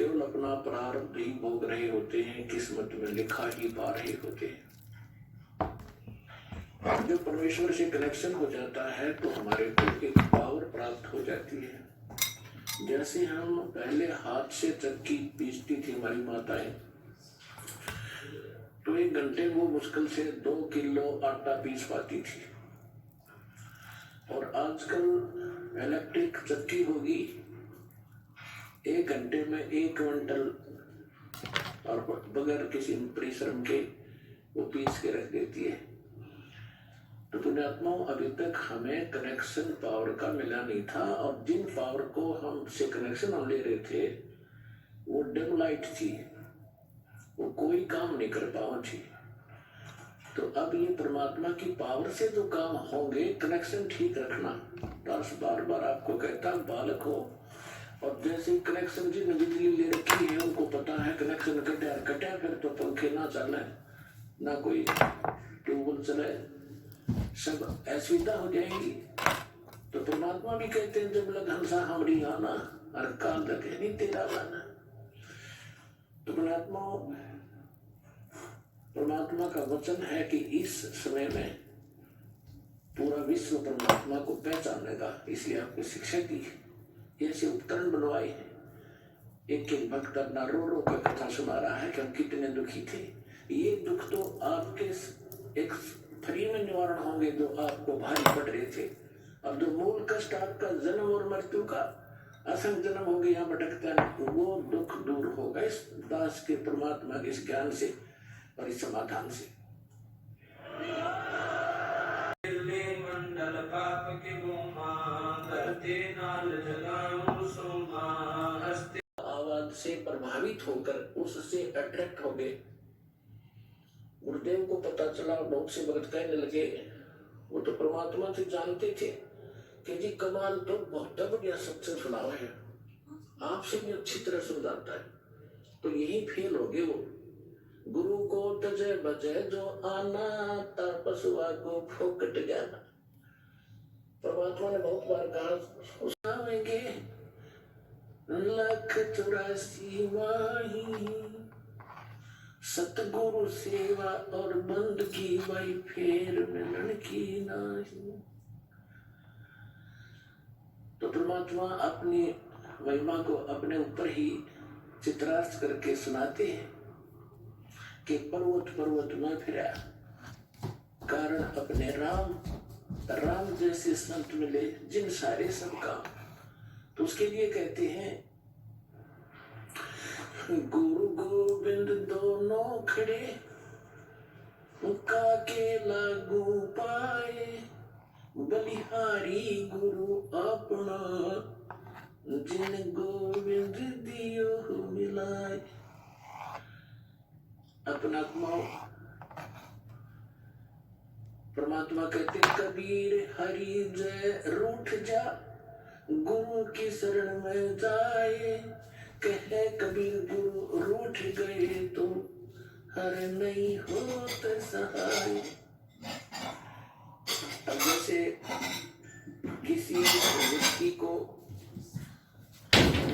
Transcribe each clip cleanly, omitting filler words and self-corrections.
केवल अपना प्रारब्ध ही भोग रहे होते हैं, किस्मत में लिखा ही पा रहे होते हैं। जब परमेश्वर से कनेक्शन हो जाता है तो हमारे को एक पावर प्राप्त हो जाती है। जैसे हम पहले हाथ से चक्की पीसती थी हमारी माताएं, तो 1 घंटे वो मुश्किल से 2 किलो आटा पीस पाती थी। और आजकल इलेक्ट्रिक चक्की होगी, 1 घंटे में 1 क्विंटल और बगैर किसी परिश्रम के वो पीस के रख देती है। तो पुण्यात्माओं, अभी तक हमें कनेक्शन पावर का मिला नहीं था, और जिन पावर को हम से कनेक्शन हम ले रहे थे वो डिम लाइट थी, वो कोई काम नहीं कर पावा थी। तो अब ये परमात्मा की पावर से जो काम होंगे, कनेक्शन ठीक रखना। दास बार बार आपको कहता, बालक हो और जैसे कनेक्शन जिन बिजली ले रखी है उनको पता है कनेक्शन कटा फिर तो पंखे ना चले, ना कोई ट्यूबवेल चले, सब असुविधा हो जाएगी। तो परमात्मा भी कहते हैं, जब लग हंसा हमारी आना और काल लगे नहीं तेरा आना। तो परमात्मा का वचन है कि इस समय में पूरा विश्व परमात्मा को पहचानेगा, इसलिए आपको शिक्षा दी है, ऐसे उपकरण बनवाए हैं। एक एक भक्त अपना रो रो कर कथा सुना रहा है कि हम कितने दुखी थे। ये दुख तो आपके एक फ्री में निवारण होंगे जो आपको भारी पड़ रहे थे। अब जो मूल कष्ट आपका जन्म और मृत्यु का असंग जन्म हो गया, यहाँ भटकता है, वो दुख दूर होगा इस दास के परमात्मा के इस ज्ञान से और इस समाधान से। मंडल पाप के आवाज से प्रभावित होकर उससे अट्रैक्ट हो गए। गुरुदेव को पता चला, बहुत से भक्त कहने लगे, वो तो परमात्मा से जानते थे कि जी कमाल तो बहुत बढ़िया सत्संग सुनावा है, आपसे भी अच्छी तरह सुनाता है। तो यही फेल हो गए वो। गुरु को तजे बजे जो आना, तपस्वा को फोकट गया। परमात्मा ने बहुत बार कहा, सुनावेंगे 184 माही, सतगुरु सेवा और बंद की वही फेर मिलन की नाही। तो परमात्मा अपनी महिमा को अपने ऊपर ही चित्रार्थ करके सुनाते हैं कि पर्वत में फिरा, कारण अपने राम जैसे संत मिले जिन सारे सब काम। तो उसके लिए कहते हैं, गुरु गोविंद दोनों खड़े, उनका के लागू पाए, बलिहारी गुरु अपना, जिन गोविंद दियो मिलाए। अपना परमात्मा कहते, कबीर हरि जय रूठ जा, गुरु की शरण में जाए, कहे कबीर गुरु रूठ गए तो हर नहीं होत सहाय। अब जैसे किसी व्यक्ति को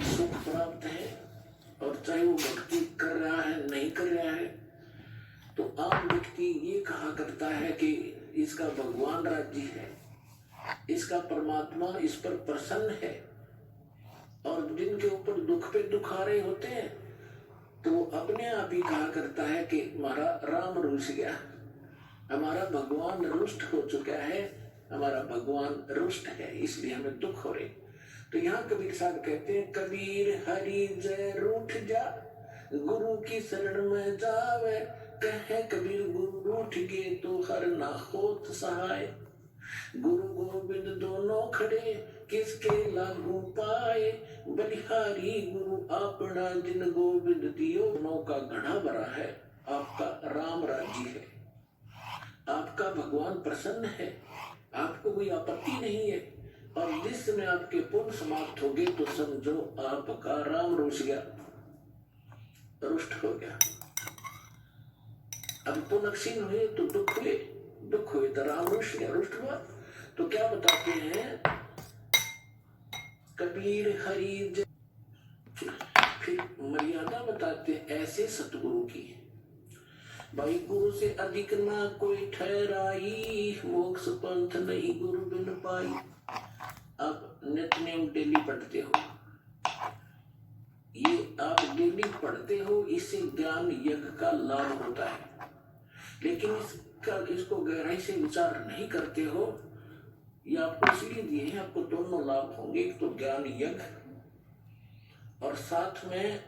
सुख प्राप्त है और चाहे वो भक्ति कर रहा है नहीं कर रहा है, तो आम व्यक्ति ये कहा करता है कि इसका भगवान राज्य है, इसका परमात्मा इस पर प्रसन्न है। और जिनके ऊपर दुख पे दुख आ रहे होते हैं तो वो अपने आप ही कहा करता है कि हमारा राम रुस गया, हमारा भगवान रुष्ट हो चुका है, हमारा भगवान रुष्ट है, इसलिए हमें दुख हो रहे। तो यहाँ कबीर साहब कहते हैं, कबीर हरि जय रूठ जा, गुरु की शरण में जावे, कहे कबीर गुरु रूठ गए तो हर ना होत सहाय। गुरु गोविंद दोनों खड़े, किसके लागू पाए, बलिहारी गुरु अपना, जिन गोविंद दियो। दोनों का घड़ा भरा है, आपका राम राज्य है, आपका भगवान प्रसन्न है, आपको कोई आपत्ति नहीं है। और जिस समय आपके पुण्य समाप्त हो गए तो समझो आपका राम रुस गया, रुष्ट हो गया। अब पुण्य क्षीण हुए तो दुख हुए तो राम रुष्ट गया, रुष्ट हुआ। तो क्या बताते हैं, कबीर हरि फिर फिर मर्यादा बताते ऐसे सतगुरु की, भाई गुरु से अधिक ना कोई ठहराई, मोक्ष पंथ नहीं गुरु बिन पाई। आप नित्यनेम डेली पढ़ते हो, ये आप डेली पढ़ते हो, इससे ज्ञान यज्ञ का लाभ होता है, लेकिन इसको गहराई से विचार नहीं करते हो। ये आपको इसलिए दिए हैं, आपको दोनों लाभ होंगे, एक तो ज्ञान यज्ञ और साथ में